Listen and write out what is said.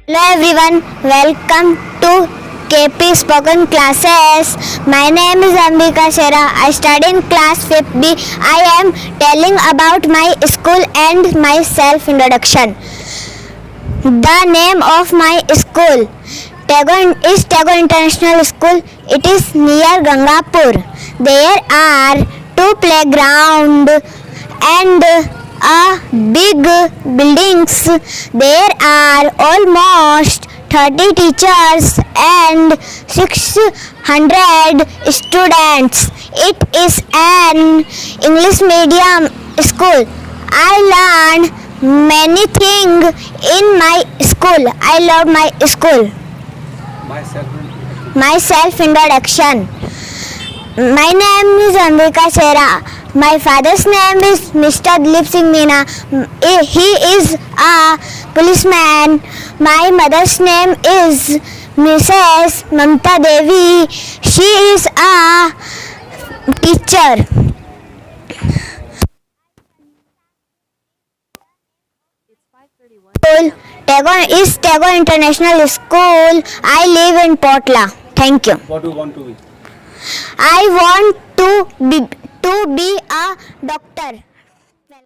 Hello everyone, welcome to KP Spoken Classes. My name is Ambika Shera. I study in class 5th B. I am telling about my school and my self-introduction. The name of my school is Tagore International School. It is near Gangapur. There are two playground and a big buildings. There are almost 30 teachers and 600 students. It is an English medium school. I learned many things in my school. I love my school. My self-introduction. My name is Ambika Shera. My father's name is Mr. Dilip Singh Meena. He is a policeman. My mother's name is Mrs. Mamta Devi. She is a teacher. Tagore International School. I live in Potla. Thank you. What do you want to be? I want to be a doctor.